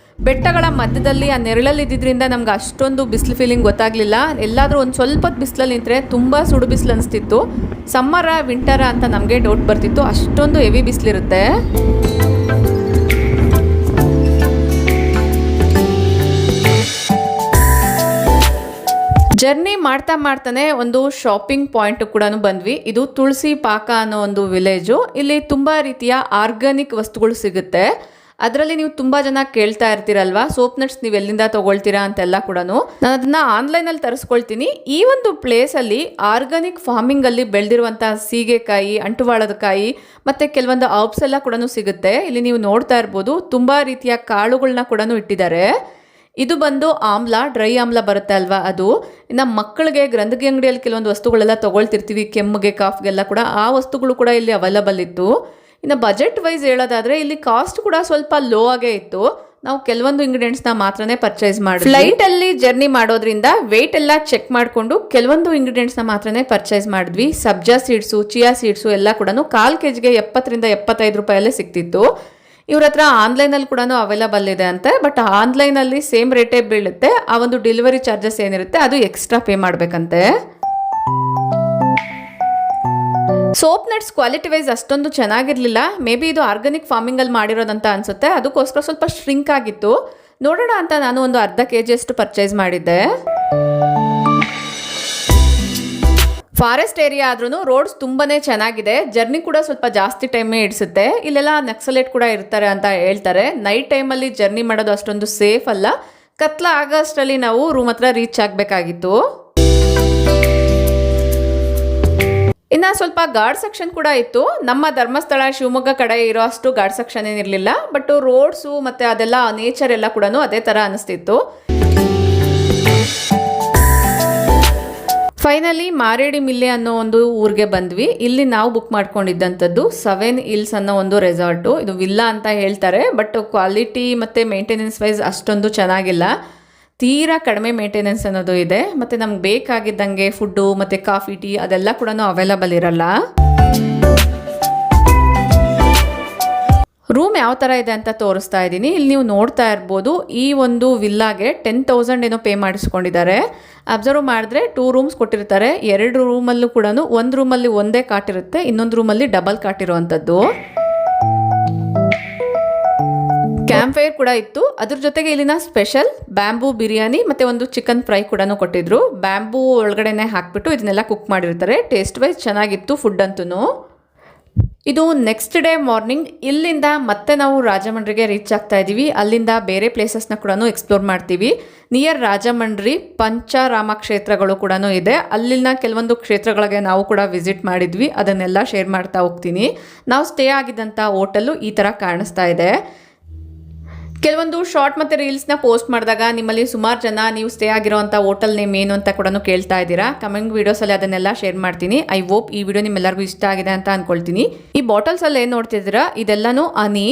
ಬೆಟ್ಟಗಳ ಮಧ್ಯದಲ್ಲಿ ಆ ನೆರಳಲ್ಲಿ ಇದ್ದಿದ್ದರಿಂದ ನಮ್ಗೆ ಅಷ್ಟೊಂದು ಬಿಸಿಲು ಫೀಲಿಂಗ್ ಗೊತ್ತಾಗಲಿಲ್ಲ. ಎಲ್ಲಾದರೂ ಒಂದು ಸ್ವಲ್ಪ ಹೊತ್ತು ಬಿಸಿಲಲ್ಲಿ ನಿಂತರೆ ತುಂಬ ಸುಡು ಬಿಸಿಲು ಅನಿಸ್ತಿತ್ತು. ಸಮ್ಮರ ವಿಂಟರ ಅಂತ ನಮಗೆ ಡೌಟ್ ಬರ್ತಿತ್ತು, ಅಷ್ಟೊಂದು ಹೆವಿ ಬಿಸಿಲಿರುತ್ತೆ. ಜರ್ನಿ ಮಾಡ್ತಾನೆ ಒಂದು ಶಾಪಿಂಗ್ ಪಾಯಿಂಟ್ ಕೂಡ ಬಂದ್ವಿ. ಇದು ತುಳಸಿ ಪಾಕ ಅನ್ನೋ ಒಂದು ವಿಲೇಜು. ಇಲ್ಲಿ ತುಂಬ ರೀತಿಯ ಆರ್ಗ್ಯಾನಿಕ್ ವಸ್ತುಗಳು ಸಿಗುತ್ತೆ. ಅದರಲ್ಲಿ ನೀವು ತುಂಬ ಜನ ಕೇಳ್ತಾ ಇರ್ತೀರಲ್ವಾ, ಸೋಪ್ ನಟ್ಸ್ ನೀವು ಎಲ್ಲಿಂದ ತೊಗೊಳ್ತೀರಾ ಅಂತೆಲ್ಲ ಕೂಡ ನಾನು ಅದನ್ನು ಆನ್ಲೈನಲ್ಲಿ ತರಿಸ್ಕೊಳ್ತೀನಿ. ಈ ಒಂದು ಪ್ಲೇಸಲ್ಲಿ ಆರ್ಗ್ಯಾನಿಕ್ ಫಾರ್ಮಿಂಗಲ್ಲಿ ಬೆಳೆದಿರುವಂಥ ಸೀಗೆಕಾಯಿ, ಅಂಟುವಾಳದ ಕಾಯಿ ಮತ್ತು ಕೆಲವೊಂದು ಹರ್ಬ್ಸ್ ಎಲ್ಲ ಕೂಡ ಸಿಗುತ್ತೆ. ಇಲ್ಲಿ ನೀವು ನೋಡ್ತಾ ಇರ್ಬೋದು ತುಂಬ ರೀತಿಯ ಕಾಳುಗಳನ್ನ ಕೂಡ ಇಟ್ಟಿದ್ದಾರೆ. ಇದು ಬಂದು ಆಮ್ಲ, ಡ್ರೈ ಆಮ್ಲ ಬರುತ್ತೆ ಅಲ್ವಾ ಅದು. ಇನ್ನು ಮಕ್ಕಳಿಗೆ ಗ್ರಂಥಗಿ ಅಂಗಡಿಯಲ್ಲಿ ಕೆಲವೊಂದು ವಸ್ತುಗಳೆಲ್ಲ ತೊಗೊಳ್ತಿರ್ತೀವಿ, ಕೆಮ್ಮಿಗೆ ಕಾಫ್ಗೆಲ್ಲ ಕೂಡ ಆ ವಸ್ತುಗಳು ಕೂಡ ಇಲ್ಲಿ ಅವೈಲಬಲ್ ಇತ್ತು. ಇನ್ನು ಬಜೆಟ್ ವೈಸ್ ಹೇಳೋದಾದರೆ ಇಲ್ಲಿ ಕಾಸ್ಟ್ ಕೂಡ ಸ್ವಲ್ಪ ಲೋ ಆಗೇ ಇತ್ತು. ನಾವು ಕೆಲವೊಂದು ಇಂಗ್ರೀಡಿಯೆಂಟ್ಸ್ನ ಮಾತ್ರನೇ ಪರ್ಚೇಸ್ ಮಾಡಿ ಫ್ಲೈಟಲ್ಲಿ ಜರ್ನಿ ಮಾಡೋದ್ರಿಂದ ವೆಯ್ಟ್ ಎಲ್ಲ ಚೆಕ್ ಮಾಡಿಕೊಂಡು ಕೆಲವೊಂದು ಇಂಗ್ರೀಡಿಯೆಂಟ್ಸ್ನ ಮಾತ್ರನೇ ಪರ್ಚೇಸ್ ಮಾಡಿದ್ವಿ. ಸಬ್ಜಾ ಸೀಡ್ಸು, ಚಿಯಾ ಸೀಡ್ಸು ಎಲ್ಲ ಕೂಡ 4 kgಗೆ 70 ರಿಂದ 75 ರೂಪಾಯಲ್ಲೇ ಸಿಗ್ತಿತ್ತು. ಇವ್ರ ಹತ್ರ ಆನ್ಲೈನಲ್ಲಿ ಕೂಡ ಅವೈಲಬಲ್ ಇದೆ ಅಂತೆ. ಬಟ್ ಆನ್ಲೈನಲ್ಲಿ ಸೇಮ್ ರೇಟೇ ಬೀಳುತ್ತೆ. ಆ ಒಂದು ಡೆಲಿವರಿ ಚಾರ್ಜಸ್ ಏನಿರುತ್ತೆ ಅದು ಎಕ್ಸ್ಟ್ರಾ ಪೇ ಮಾಡಬೇಕಂತೆ. ಸೋಪ್ ನಟ್ಸ್ ಕ್ವಾಲಿಟಿ ವೈಸ್ ಅಷ್ಟೊಂದು ಚೆನ್ನಾಗಿರಲಿಲ್ಲ. ಮೇ ಬಿ ಇದು ಆರ್ಗ್ಯಾನಿಕ್ ಫಾರ್ಮಿಂಗಲ್ಲಿ ಮಾಡಿರೋದಂತ ಅನಿಸುತ್ತೆ. ಅದಕ್ಕೋಸ್ಕರ ಸ್ವಲ್ಪ ಶ್ರಿಂಕ್ ಆಗಿತ್ತು. ನೋಡೋಣ ಅಂತ ನಾನು ಒಂದು ಅರ್ಧ kg ಅಷ್ಟು ಪರ್ಚೇಸ್ ಮಾಡಿದ್ದೆ. ಫಾರೆಸ್ಟ್ ಏರಿಯಾ ಆದ್ರೂ ರೋಡ್ಸ್ ತುಂಬಾನೇ ಚೆನ್ನಾಗಿದೆ. ಜರ್ನಿ ಕೂಡ ಸ್ವಲ್ಪ ಜಾಸ್ತಿ ಟೈಮೇ ಹಿಡಿಸುತ್ತೆ. ಇಲ್ಲೆಲ್ಲ ನಕ್ಸಲೇಟ್ ಕೂಡ ಇರ್ತಾರೆ ಅಂತ ಹೇಳ್ತಾರೆ. ನೈಟ್ ಟೈಮಲ್ಲಿ ಜರ್ನಿ ಮಾಡೋದು ಅಷ್ಟೊಂದು ಸೇಫ್ ಅಲ್ಲ. ಕತ್ಲ ಆಗಸ್ಟಲ್ಲಿ ನಾವು ರೂಮ್ ಹತ್ರ ರೀಚ್ ಆಗಬೇಕಾಗಿತ್ತು. ಇನ್ನು ಸ್ವಲ್ಪ ಗಾರ್ಡ್ ಸೆಕ್ಷನ್ ಕೂಡ ಇತ್ತು. ನಮ್ಮ ಧರ್ಮಸ್ಥಳ ಶಿವಮೊಗ್ಗ ಕಡೆ ಇರೋ ಅಷ್ಟು ಗಾರ್ಡ್ ಸೆಕ್ಷನ್ ಏನಿರಲಿಲ್ಲ. ಬಟ್ ರೋಡ್ಸು ಮತ್ತು ಅದೆಲ್ಲ ನೇಚರ್ ಎಲ್ಲ ಕೂಡ ಅದೇ ಥರ ಅನಿಸ್ತಿತ್ತು. ಫೈನಲಿ ಮಾರೇಡಿ ಮಿಲ್ಲೆ ಅನ್ನೋ ಒಂದು ಊರಿಗೆ ಬಂದ್ವಿ. ಇಲ್ಲಿ ನಾವು ಬುಕ್ ಮಾಡ್ಕೊಂಡಿದ್ದಂಥದ್ದು 7 ಹಿಲ್ಸ್ ಅನ್ನೋ ಒಂದು ರೆಸಾರ್ಟು. ಇದು ವಿಲ್ಲಾ ಅಂತ ಹೇಳ್ತಾರೆ, ಬಟ್ ಕ್ವಾಲಿಟಿ ಮತ್ತು ಮೇಂಟೆನೆನ್ಸ್ ವೈಸ್ ಅಷ್ಟೊಂದು ಚೆನ್ನಾಗಿಲ್ಲ. ತೀರಾ ಕಡಿಮೆ ಮೇಂಟೆನೆನ್ಸ್ ಅನ್ನೋದು ಇದೆ. ಮತ್ತು ನಮ್ಗೆ ಬೇಕಾಗಿದ್ದಂಗೆ ಫುಡ್ಡು ಮತ್ತು ಕಾಫಿ, ಟೀ ಅದೆಲ್ಲ ಕೂಡ ಅವೈಲಬಲ್ ಇರಲ್ಲ. ರೂಮ್ ಯಾವ ಥರ ಇದೆ ಅಂತ ತೋರಿಸ್ತಾ ಇದ್ದೀನಿ. ಇಲ್ಲಿ ನೀವು ನೋಡ್ತಾ ಇರ್ಬೋದು. ಈ ಒಂದು ವಿಲ್ಲಾಗೆ 10,000 ಏನೋ ಪೇ ಮಾಡಿಸ್ಕೊಂಡಿದ್ದಾರೆ. ಅಬ್ಸರ್ವ್ ಮಾಡಿದ್ರೆ 2 ರೂಮ್ಸ್ ಕೊಟ್ಟಿರ್ತಾರೆ. 2 ರೂಮಲ್ಲೂ ಕೂಡ ಒಂದು ರೂಮಲ್ಲಿ ಒಂದೇ ಕಾಟ್ ಇರುತ್ತೆ, ಇನ್ನೊಂದು ರೂಮಲ್ಲಿ ಡಬಲ್ ಕಾಟ್ ಇರುವಂಥದ್ದು. ಕ್ಯಾಂಪ್ ಫೈರ್ ಕೂಡ ಇತ್ತು. ಅದ್ರ ಜೊತೆಗೆ ಇಲ್ಲಿನ ಸ್ಪೆಷಲ್ ಬ್ಯಾಂಬೂ ಬಿರಿಯಾನಿ ಮತ್ತು ಒಂದು ಚಿಕನ್ ಫ್ರೈ ಕೂಡ ಕೊಟ್ಟಿದ್ರು. ಬ್ಯಾಂಬೂ ಒಳಗಡೆನೆ ಹಾಕ್ಬಿಟ್ಟು ಇದನ್ನೆಲ್ಲ ಕುಕ್ ಮಾಡಿರ್ತಾರೆ. ಟೇಸ್ಟ್ ವೈಸ್ ಚೆನ್ನಾಗಿತ್ತು ಫುಡ್ ಅಂತೂ. ಇದು ನೆಕ್ಸ್ಟ್ ಡೇ ಮಾರ್ನಿಂಗ್. ಇಲ್ಲಿಂದ ಮತ್ತೆ ನಾವು ರಾಜಮಂಡ್ರಿಗೆ ರೀಚ್ ಆಗ್ತಾ ಇದ್ದೀವಿ. ಅಲ್ಲಿಂದ ಬೇರೆ ಪ್ಲೇಸಸ್ನ ಕೂಡ ಎಕ್ಸ್ಪ್ಲೋರ್ ಮಾಡ್ತೀವಿ. ನಿಯರ್ ರಾಜಮಂಡ್ರಿ ಪಂಚರಾಮ ಕ್ಷೇತ್ರಗಳು ಕೂಡ ಇದೆ. ಅಲ್ಲಿನ ಕೆಲವೊಂದು ಕ್ಷೇತ್ರಗಳಿಗೆ ನಾವು ಕೂಡ ವಿಸಿಟ್ ಮಾಡಿದ್ವಿ. ಅದನ್ನೆಲ್ಲ ಶೇರ್ ಮಾಡ್ತಾ ಹೋಗ್ತೀನಿ. ನಾವು ಸ್ಟೇ ಆಗಿದ್ದಂಥ ಹೋಟೆಲ್ಲು ಈ ಥರ ಕಾಣಿಸ್ತಾ ಇದೆ. ಕೆಲವೊಂದು ಶಾರ್ಟ್ ಮತ್ತು ರೀಲ್ಸ್ನ ಪೋಸ್ಟ್ ಮಾಡಿದಾಗ ನಿಮ್ಮಲ್ಲಿ ಸುಮಾರು ಜನ ನೀವು ಸ್ಟೇ ಆಗಿರೋವಂಥ ಹೋಟೆಲ್ ನೇಮ್ ಏನು ಅಂತ ಕೂಡ ಕೇಳ್ತಾ ಇದ್ದೀರಾ. ಕಮೆಂಟ್ ವೀಡಿಯೋಸಲ್ಲಿ ಅದನ್ನೆಲ್ಲ ಶೇರ್ ಮಾಡ್ತೀನಿ. ಐ ಹೋಪ್ ಈ ವಿಡಿಯೋ ನಿಮ್ಮೆಲ್ಲರಿಗೂ ಇಷ್ಟ ಆಗಿದೆ ಅಂತ ಅಂದ್ಕೊಳ್ತೀನಿ. ಈ ಬಾಟಲ್ಸಲ್ಲಿ ಏನು ನೋಡ್ತಿದ್ದೀರಾ ಇದೆಲ್ಲನೂ ಹನಿ.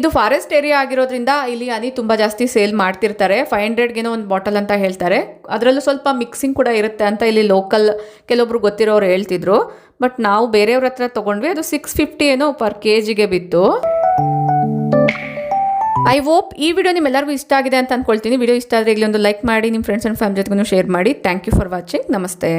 ಇದು ಫಾರೆಸ್ಟ್ ಏರಿಯಾ ಆಗಿರೋದ್ರಿಂದ ಇಲ್ಲಿ ಹನಿ ತುಂಬ ಜಾಸ್ತಿ ಸೇಲ್ ಮಾಡ್ತಿರ್ತಾರೆ. 500ಗೇನೋ ಒಂದು ಬಾಟಲ್ ಅಂತ ಹೇಳ್ತಾರೆ. ಅದರಲ್ಲೂ ಸ್ವಲ್ಪ ಮಿಕ್ಸಿಂಗ್ ಕೂಡ ಇರುತ್ತೆ ಅಂತ ಇಲ್ಲಿ ಲೋಕಲ್ ಕೆಲವೊಬ್ರು ಗೊತ್ತಿರೋರು ಹೇಳ್ತಿದ್ರು. ಬಟ್ ನಾವು ಬೇರೆಯವ್ರ ಹತ್ರ ತೊಗೊಂಡ್ವಿ. ಅದು 650 ಏನೋ per kgಗೆ ಬಿತ್ತು. ಐ ಹೋಪ್ ಈ ವಿಡಿಯೋ ನಿಮ್ಮೆಲ್ಲರಿಗೂ ಇಷ್ಟ ಆಗಿದೆ ಅಂತ ಅಂದ್ಕೊಳ್ತೀನಿ. ವಿಡಿಯೋ ಇಷ್ಟ ಆದರೆ ಈಗಲೇ ಒಂದು ಲೈಕ್ ಮಾಡಿ, ನಿಮ್ಮ ಫ್ರೆಂಡ್ಸ್ ಆ್ಯಂಡ್ ಫ್ಯಾಮಿಲಿ ಜೊತೆಗೂ ಶೇರ್ ಮಾಡಿ. Thank you for watching. ನಮಸ್ತೆ.